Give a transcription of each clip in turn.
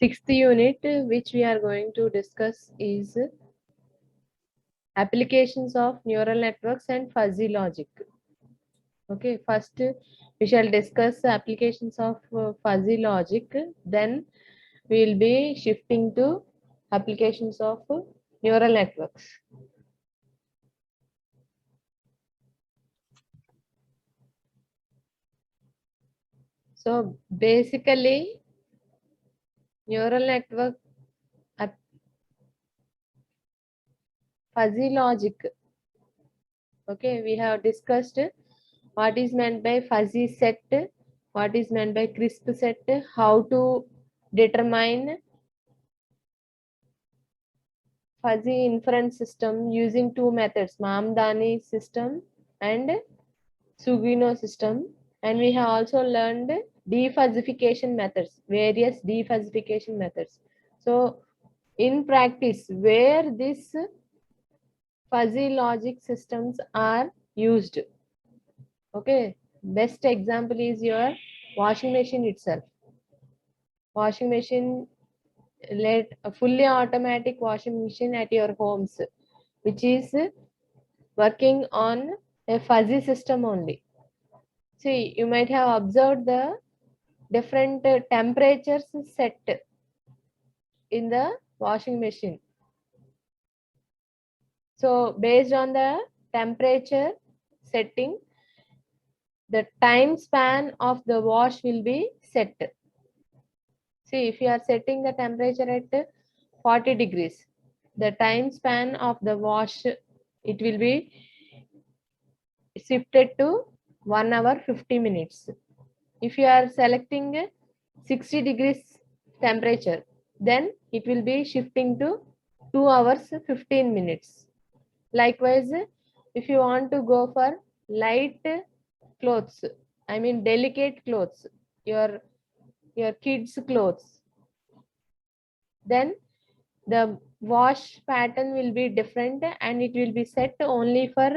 Sixth unit, which we are going to discuss, is applications of neural networks and fuzzy logic. Okay, first we shall discuss the applications of fuzzy logic. Then we will be shifting to applications of neural networks. So basically, neural network fuzzy logic. Okay, we have discussed what is meant by fuzzy set, what is meant by crisp set, how to determine fuzzy inference system using two methods, Mamdani system and Sugino system. And we have also learned defuzzification methods, various defuzzification methods. So in practice, where these fuzzy logic systems are used, okay, best example is your washing machine itself. Washing machine, let a fully automatic washing machine at your homes, which is working on a fuzzy system only. See, you might have observed the different temperatures set in the washing machine. So based on the temperature setting, the time span of the wash will be set. See, if you are setting the temperature at 40 degrees, the time span of the wash, it will be shifted to 1 hour 50 minutes. If you are selecting 60 degrees temperature, then it will be shifting to 2 hours 15 minutes. Likewise, if you want to go for light clothes, I mean delicate clothes, your kids clothes, then the wash pattern will be different and it will be set only for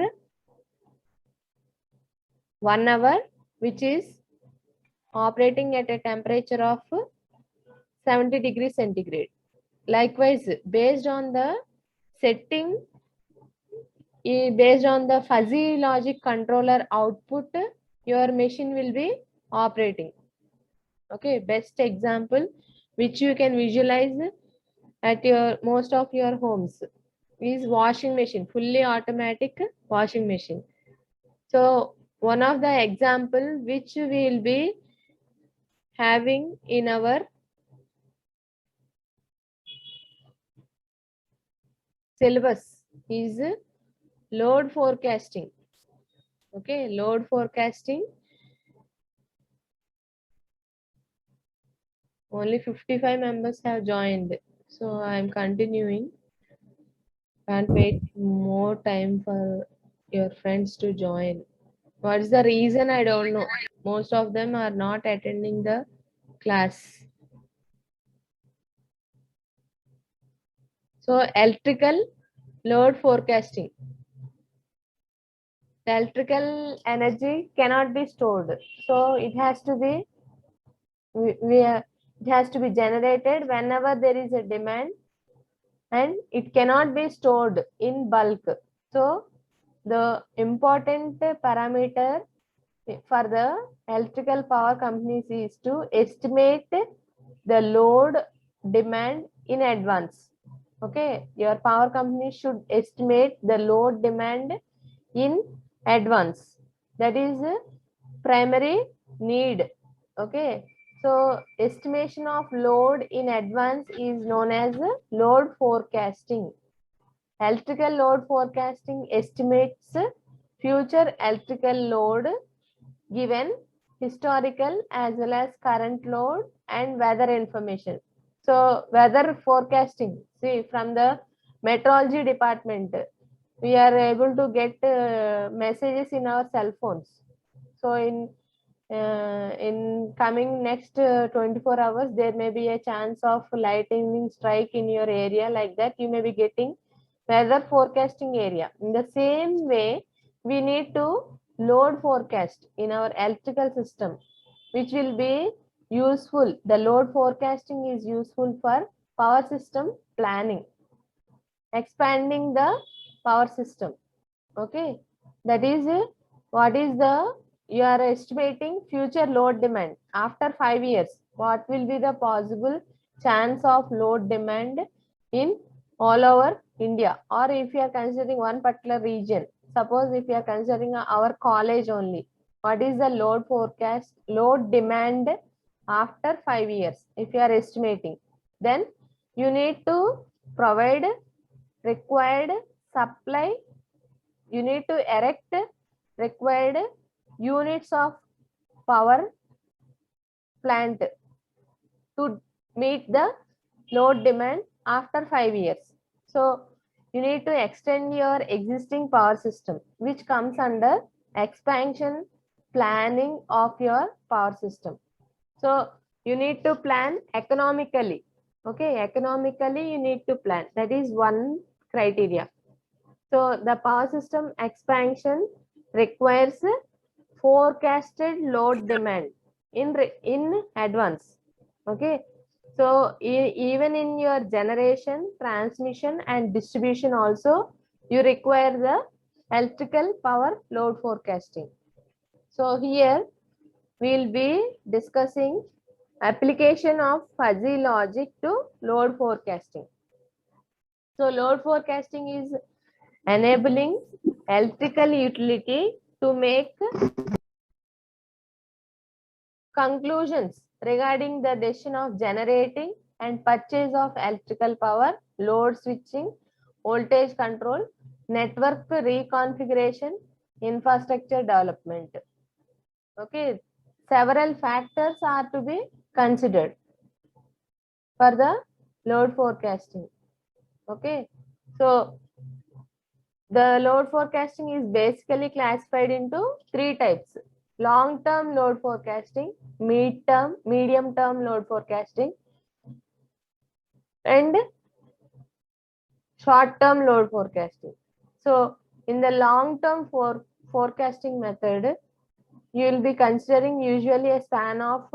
1 hour, which is operating at a temperature of 70 degrees centigrade. Likewise, based on the setting, based on the fuzzy logic controller output, your machine will be operating. Okay, best example which you can visualize at your most of your homes is washing machine, fully automatic washing machine. So one of the example which we will be having in our syllabus is load forecasting. Okay, load forecasting. Only 55 members have joined, so I'm continuing. Can't wait more time for your friends to join. What's the reason? I don't know. Most of them are not attending the class. So electrical load forecasting. The electrical energy cannot be stored, so it has to be it has to be generated whenever there is a demand, and it cannot be stored in bulk. So the important parameter for the electrical power companies is to estimate the load demand in advance. Okay, your power company should estimate the load demand in advance. That is primary need. Okay, so estimation of load in advance is known as load forecasting. Electrical load forecasting estimates future electrical load given historical as well as current load and weather information. So weather forecasting, see, from the meteorology department, we are able to get messages in our cell phones. So in coming next 24 hours, there may be a chance of lightning strike in your area. Like that, you may be getting weather forecasting area. In the same way, we need to load forecast in our electrical system, which will be useful. The load forecasting is useful for power system planning, expanding the power system. Okay, that is what is the you are estimating future load demand after 5 years. What will be the possible chance of load demand in all over India, or if you are considering one particular region. Suppose if you are considering our college only, what is the load forecast, load demand after 5 years? If you are estimating, then you need to provide required supply, you need to erect required units of power plant to meet the load demand after 5 years. So you need to extend your existing power system, which comes under expansion planning of your power system. So you need to plan economically. Okay, economically you need to plan. That is one criteria. So the power system expansion requires forecasted load demand in advance. Okay, so even in your generation, transmission and distribution also, you require the electrical power load forecasting. So here we will be discussing application of fuzzy logic to load forecasting. So load forecasting is enabling electrical utility to make conclusions regarding the decision of generating and purchase of electrical power, load switching, voltage control, network reconfiguration, infrastructure development. Okay, several factors are to be considered for the load forecasting. Okay, so the load forecasting is basically classified into 3 types: long-term load forecasting, mid-term, medium-term load forecasting, and short-term load forecasting. So in the long-term forecasting method, you will be considering usually a span of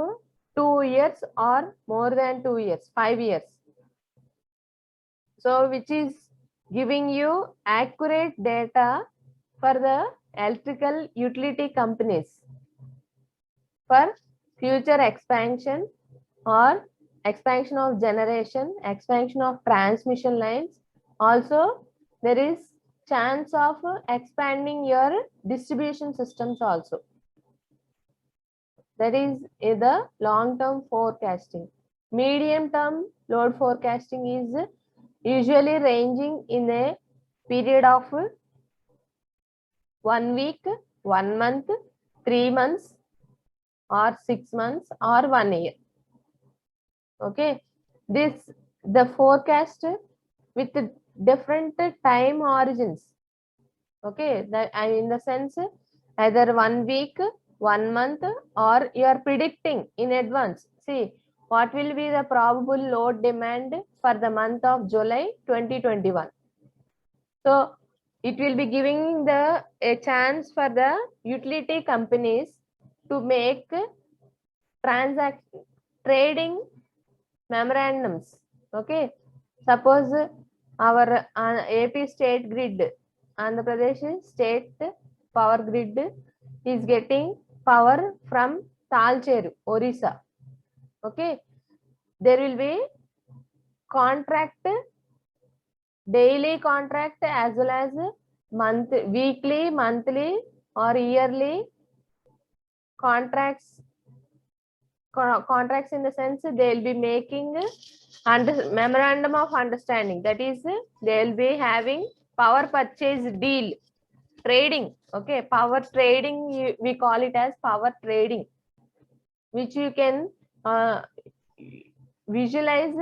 2 years or more than 2 years, 5 years. So which is giving you accurate data for the electrical utility companies for future expansion or expansion of generation, expansion of transmission lines. Also, there is chance of expanding your distribution systems also. That is the long-term forecasting. Medium-term load forecasting is usually ranging in a period of 1 week, 1 month, 3 months, or 6 months, or 1 year. Okay, the forecast with different time origins. Okay, that in the sense either 1 week, 1 month, or you are predicting in advance. See, what will be the probable load demand for the month of July 2021. So it will be giving a chance for the utility companies to make trading memorandums. Okay, suppose our AP state grid, Andhra Pradesh state power grid is getting power from Talcheru, Orissa. Okay, there will be contract, daily contract as well as weekly, monthly or yearly contracts in the sense they will be making memorandum of understanding. That is, they will be having power purchase deal, trading. Okay, power trading, we call it as power trading, which you can visualize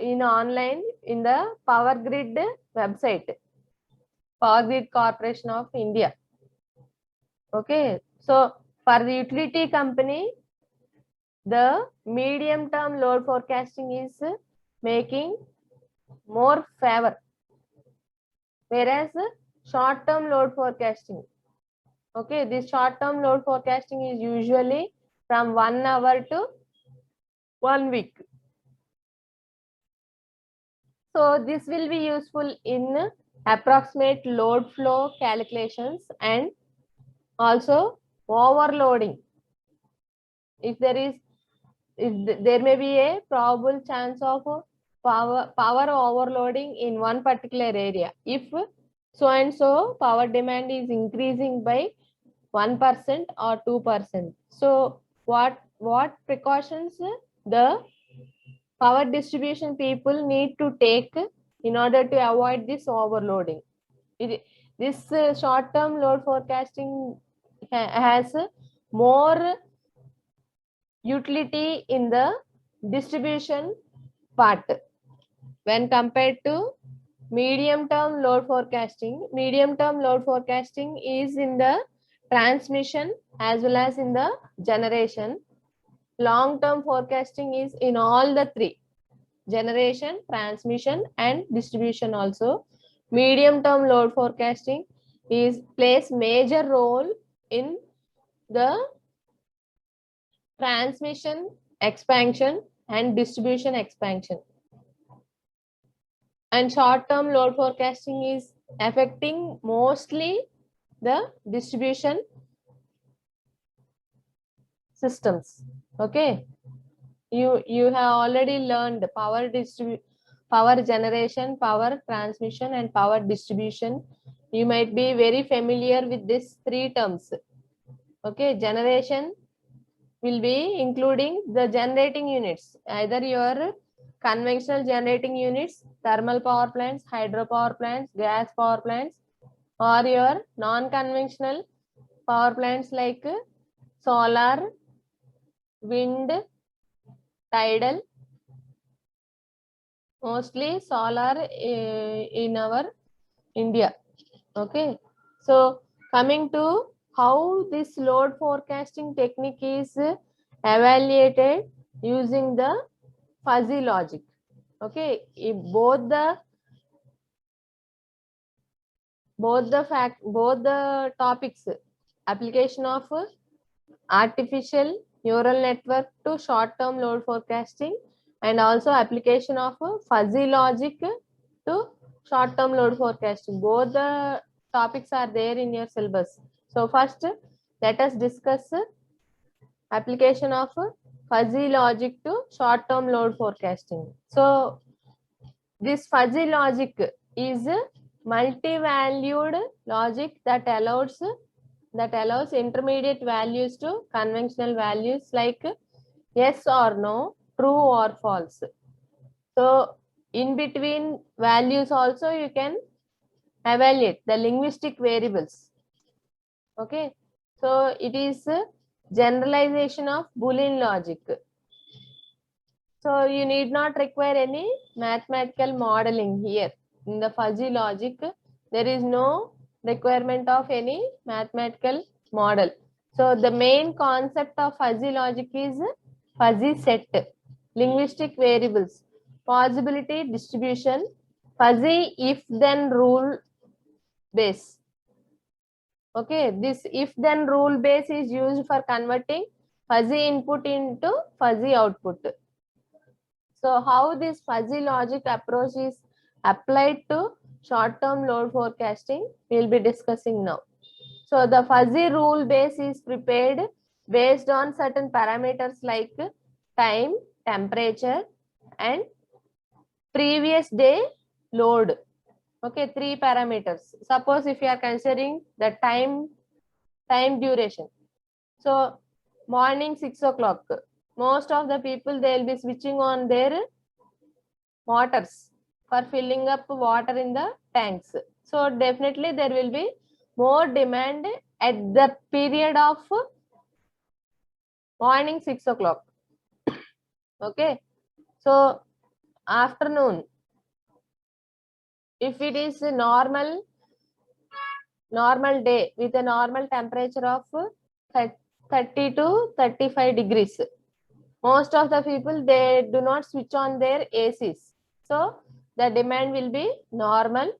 in online in the Power Grid website, Power Grid Corporation of India. Okay, so for the utility company, the medium term load forecasting is making more favor, whereas short term load forecasting, okay, this short term load forecasting is usually from 1 hour to 1 week. So this will be useful in approximate load flow calculations and also overloading. If there may be a probable chance of power overloading in one particular area. If so and so power demand is increasing by 1% or 2%. So what precautions the power distribution people need to take in order to avoid this overloading? This short-term load forecasting has more utility in the distribution part when compared to medium-term load forecasting. Medium-term load forecasting is in the transmission as well as in the generation. Long-term forecasting is in all the three: generation, transmission, and distribution also. Medium-term load forecasting plays major role in the transmission expansion and distribution expansion. And short-term load forecasting is affecting mostly the distribution systems. Okay, you have already learned power generation, power transmission, and power distribution. You might be very familiar with these three terms. Okay, generation will be including the generating units, either your conventional generating units, thermal power plants, hydropower plants, gas power plants, or your non-conventional power plants like solar, wind, tidal, mostly solar in our India. Okay, so coming to how this load forecasting technique is evaluated using the fuzzy logic. Okay, if both the topics, application of artificial neural network to short-term load forecasting and also application of fuzzy logic to short-term load forecasting, both the topics are there in your syllabus. So first let us discuss application of fuzzy logic to short-term load forecasting. So this fuzzy logic is multi-valued logic that allows intermediate values to conventional values like yes or no, true or false. So in between values also you can evaluate the linguistic variables. Okay, so it is generalization of Boolean logic. So you need not require any mathematical modeling here. In the fuzzy logic, there is no requirement of any mathematical model. So the main concept of fuzzy logic is fuzzy set, linguistic variables, possibility distribution, fuzzy if-then rule base. Okay, this if-then rule base is used for converting fuzzy input into fuzzy output. So how this fuzzy logic approach is applied to short-term load forecasting, we'll be discussing now. So the fuzzy rule base is prepared based on certain parameters like time, temperature, and previous day load. Okay, three parameters. Suppose if you are considering the time duration. So morning 6 o'clock, most of the people, they will be switching on their motors for filling up water in the tanks. So definitely there will be more demand at the period of morning 6 o'clock. Okay, so afternoon, if it is a normal day with a normal temperature of 30 to 35 degrees, most of the people, they do not switch on their ACs. So the demand will be normal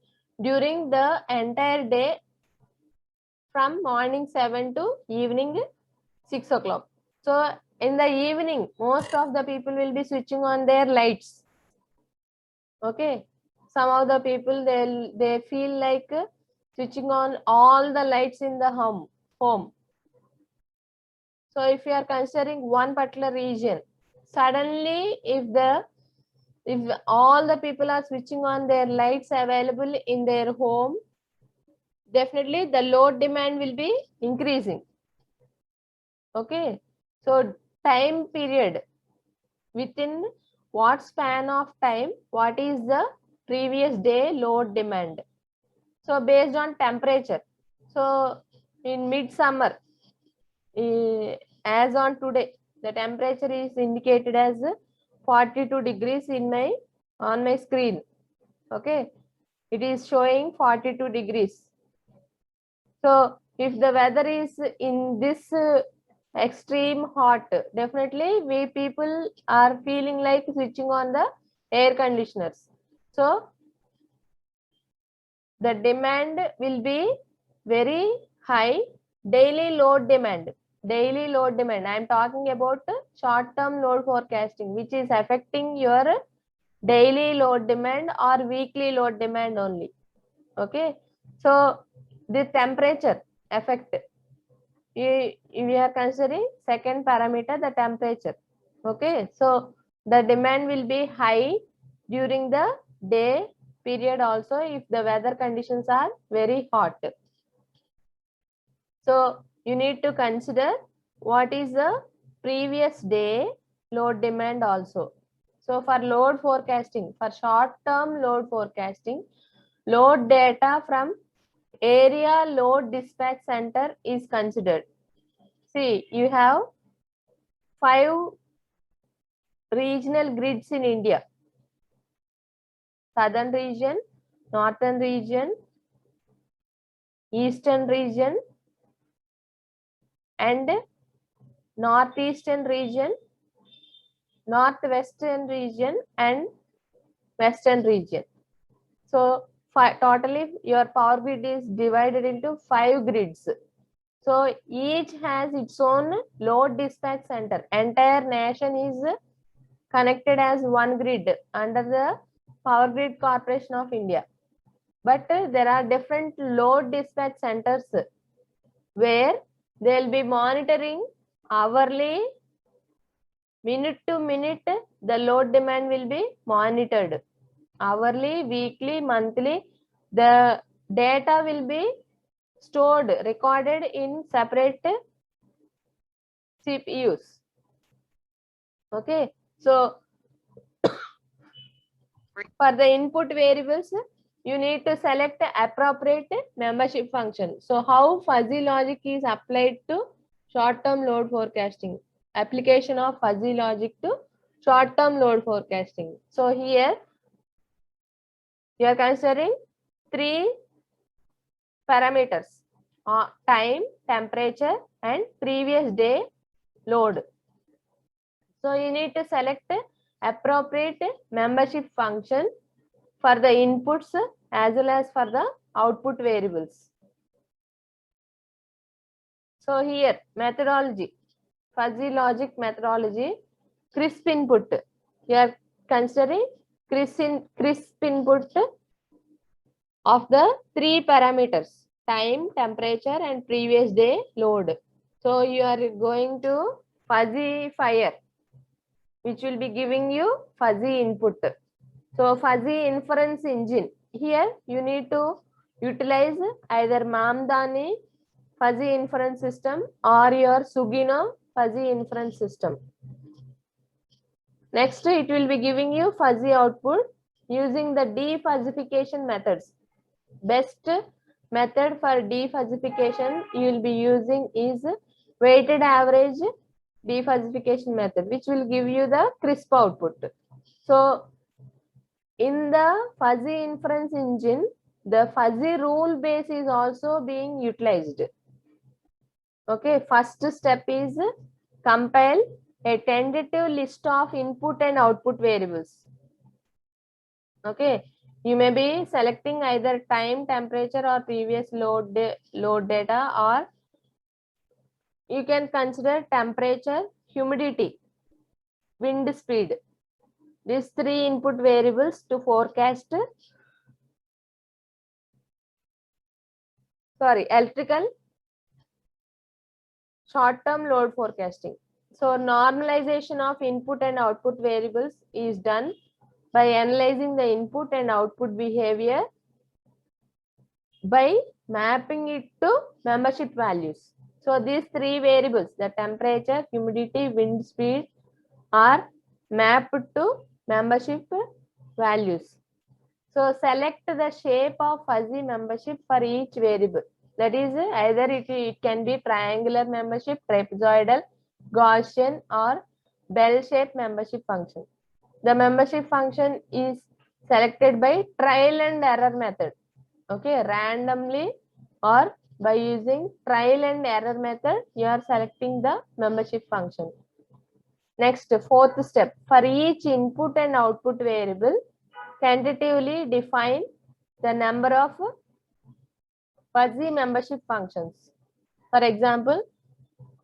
during the entire day from morning 7 to evening 6 o'clock. So in the evening, most of the people will be switching on their lights. Okay, some of the people they feel like switching on all the lights in the home. So if you are considering one particular region, suddenly if all the people are switching on their lights available in their home, definitely the load demand will be increasing. Okay, so time period, within what span of time, what is the previous day load demand? So based on temperature, so in midsummer, as on today, the temperature is indicated as 42 degrees on my screen. Okay, it is showing 42 degrees. So if the weather is in this extreme hot, definitely we people are feeling like switching on the air conditioners. So the demand will be very high. Daily load demand. I am talking about short term load forecasting, which is affecting your daily load demand or weekly load demand only. Okay, so the temperature effect, we are considering second parameter, the temperature. Okay, so the demand will be high during the day period also if the weather conditions are very hot. So you need to consider what is the previous day load demand also. So for load forecasting, for short term load forecasting, load data from area load dispatch center is considered. See, you have 5 regional grids in India: southern region, northern region, eastern region, and northeastern region, northwestern region, and western region. So totally your power grid is divided into 5 grids. So each has its own load dispatch center. Entire nation is connected as one grid under the Power Grid Corporation of India. But there are different load dispatch centers where they'll be monitoring hourly, minute to minute, the load demand will be monitored. Hourly, weekly, monthly, the data will be stored, recorded in separate CPUs. Okay, so for the input variables, you need to select the appropriate membership function. So how fuzzy logic is applied to short-term load forecasting? Application of fuzzy logic to short-term load forecasting. So here you are considering 3 parameters: time, temperature, and previous day load. So you need to select appropriate membership function for the inputs as well as for the output variables. So here methodology, fuzzy logic methodology, crisp input. You are considering crisp input of the 3 parameters: time, temperature, and previous day load. So you are going to fuzzy fire, which will be giving you fuzzy input. So fuzzy inference engine, here you need to utilize either Mamdani fuzzy inference system or your Sugino fuzzy inference system. Next, it will be giving you fuzzy output using the defuzzification methods. Best method for defuzzification you will be using is weighted average defuzzification method, which will give you the crisp output. So in the fuzzy inference engine, the fuzzy rule base is also being utilized. Okay, first step is compile a tentative list of input and output variables. Okay, you may be selecting either time, temperature, or previous load data, or you can consider temperature, humidity, wind speed. These three input variables to forecast, electrical short-term load forecasting. So normalization of input and output variables is done by analyzing the input and output behavior by mapping it to membership values. So these three variables, the temperature, humidity, wind speed, are mapped to membership values. So select the shape of fuzzy membership for each variable. That is, either it can be triangular membership, trapezoidal, Gaussian, or bell-shaped membership function. The membership function is selected by trial and error method. Okay, randomly or by using trial and error method, you are selecting the membership function. Next, fourth step. For each input and output variable, tentatively define the number of fuzzy membership functions. For example,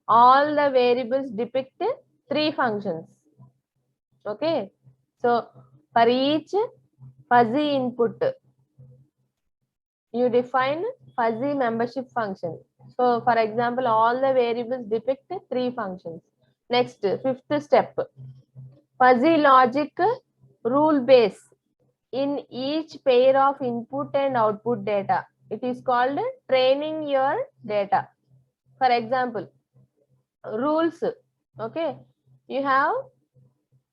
all the variables depict 3 functions. Okay, so for each fuzzy input, you define fuzzy membership function. So for example, all the variables depict 3 functions. Next, fifth step, fuzzy logic rule base in each pair of input and output data. It is called training your data. For example, rules. Okay, you have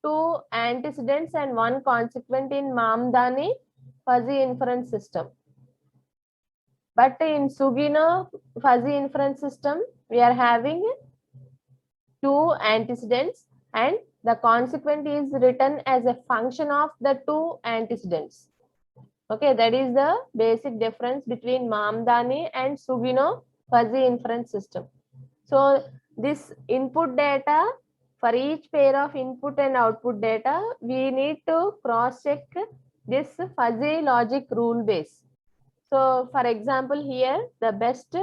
2 antecedents and 1 consequent in Mamdani fuzzy inference system. But in Sugino fuzzy inference system, we are having 2 antecedents and the consequent is written as a function of the 2 antecedents. Okay, that is the basic difference between Mamdani and Sugino fuzzy inference system. So this input data, for each pair of input and output data, we need to cross check this fuzzy logic rule base. So for example, here the best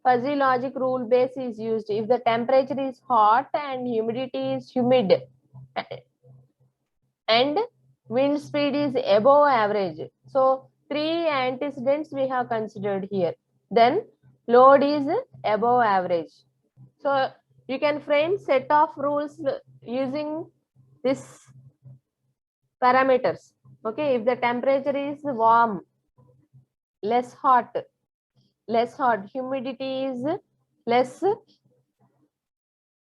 fuzzy logic rule base is used if the temperature is hot and humidity is humid and wind speed is above average. So 3 antecedents we have considered here. Then load is above average. So you can frame set of rules using this parameters. Okay, if the temperature is warm, less hot, humidity is less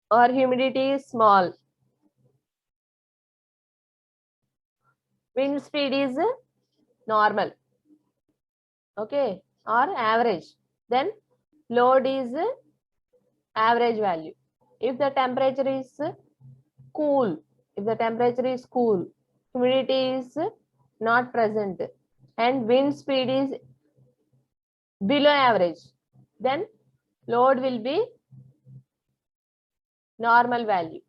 or humidity is small, wind speed is normal, okay, or average, then load is average value. If the temperature is cool, humidity is not present and wind speed is below average, then load will be normal value.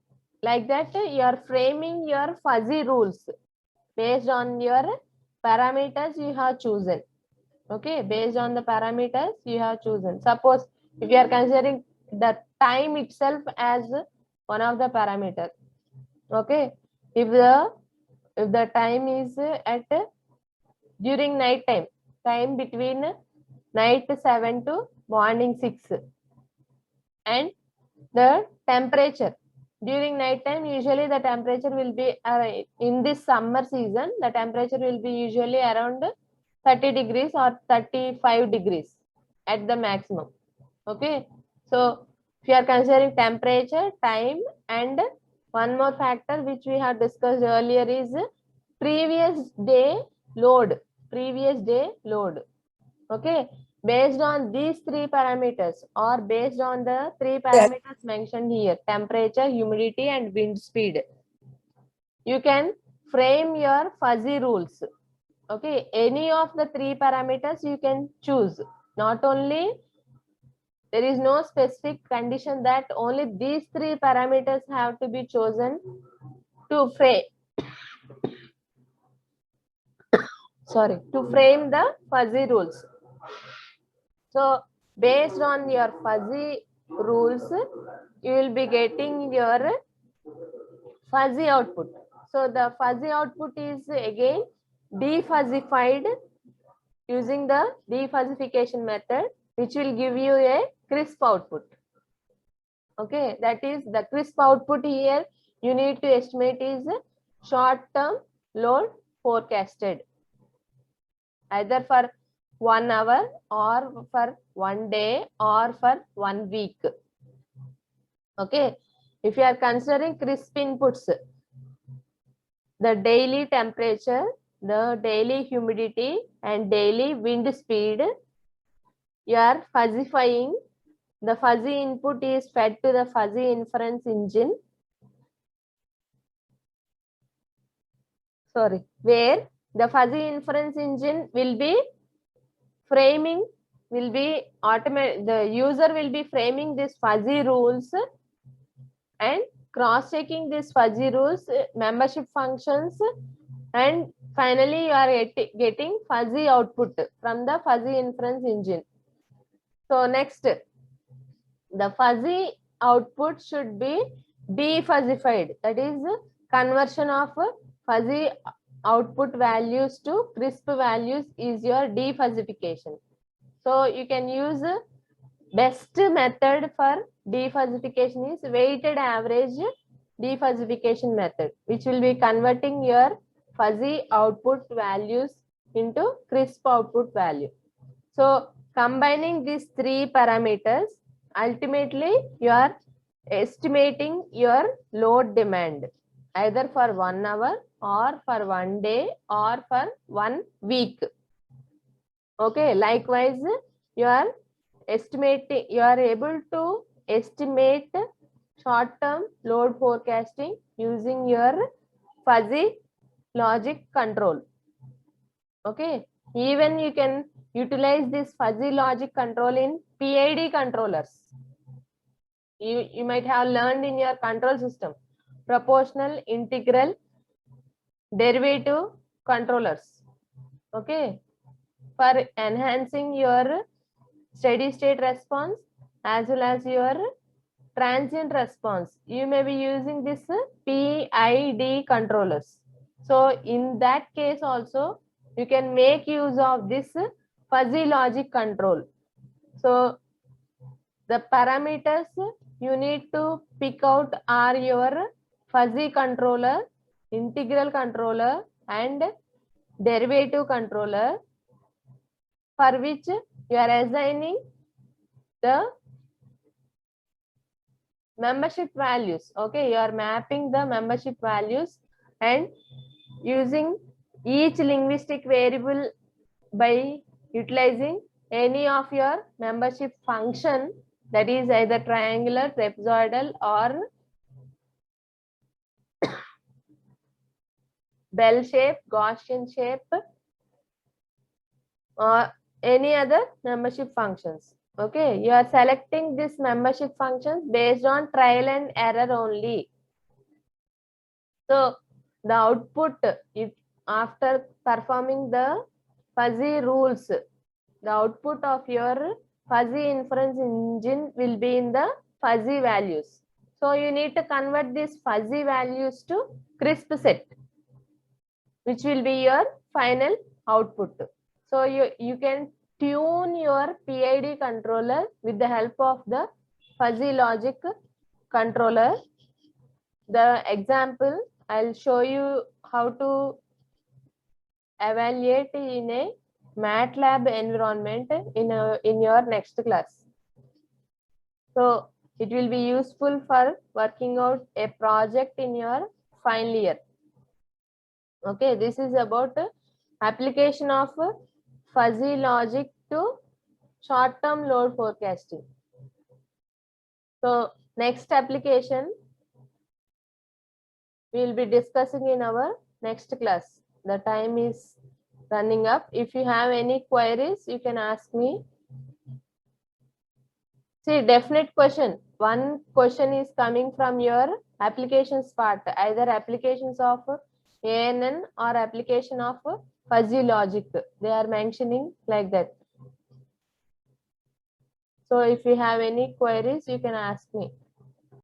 Like that, you are framing your fuzzy rules based on your parameters you have chosen. Okay, based on the parameters you have chosen. Suppose if you are considering the time itself as one of the parameter. Okay, if the time is at during night time between night 7 to morning 6, and the temperature during night time, usually the temperature will be in this summer season, the temperature will be usually around 30 degrees or 35 degrees at the maximum. Okay, so if you are considering temperature, time, and one more factor which we have discussed earlier is previous day load. Okay, based on these 3 parameters or based on the 3 parameters mentioned here, temperature, humidity, and wind speed, you can frame your fuzzy rules. Okay, any of the 3 parameters you can choose. Not only, there is no specific condition that only these 3 parameters have to be chosen to frame the fuzzy rules. So based on your fuzzy rules, you will be getting your fuzzy output. So the fuzzy output is again defuzzified using the defuzzification method, which will give you a crisp output. Okay, that is the crisp output here. You need to estimate is short-term load forecasted, either for 1 hour or for 1 day or for 1 week. Okay, if you are considering crisp inputs, the daily temperature, the daily humidity and daily wind speed, you are fuzzifying. The fuzzy input is fed to the fuzzy inference engine. Sorry, where the fuzzy inference engine will be framing, will be automatic. The user will be framing these fuzzy rules and cross-checking these fuzzy rules, membership functions, and finally you are getting fuzzy output from the fuzzy inference engine. So next, the fuzzy output should be defuzzified. That is conversion of fuzzy output values to crisp values is your defuzzification. So you can use best method for defuzzification is weighted average defuzzification method, which will be converting your fuzzy output values into crisp output value. So combining these three parameters, ultimately you are estimating your load demand either for 1 hour or for 1 day or for 1 week. Okay, likewise you are estimating, you are able to estimate short-term load forecasting using your fuzzy logic control. Okay, even you can utilize this fuzzy logic control in PID controllers. You might have learned in your control system, proportional, integral, derivative controllers. Okay, for enhancing your steady state response as well as your transient response, you may be using this PID controllers. So in that case also you can make use of this fuzzy logic control. So the parameters you need to pick out are your fuzzy controller, integral controller and derivative controller, for which you are assigning the membership values. Okay, you are mapping the membership values and using each linguistic variable by utilizing any of your membership function, that is either triangular, trapezoidal or bell shape, Gaussian shape or any other membership functions. Okay, you are selecting this membership functions based on trial and error only. So the output, if after performing the fuzzy rules, the output of your fuzzy inference engine will be in the fuzzy values. So you need to convert these fuzzy values to crisp set, which will be your final output. So you can tune your PID controller with the help of the fuzzy logic controller. The example I'll show you how to evaluate in a MATLAB environment in your next class. So it will be useful for working out a project in your final year. Okay, this is about application of fuzzy logic to short-term load forecasting. So next application we will be discussing in our next class. The time is running up. If you have any queries, you can ask me. See, definite question. One question is coming from your applications part, either applications of ANN or application of fuzzy logic. They are mentioning like that. So if you have any queries, you can ask me.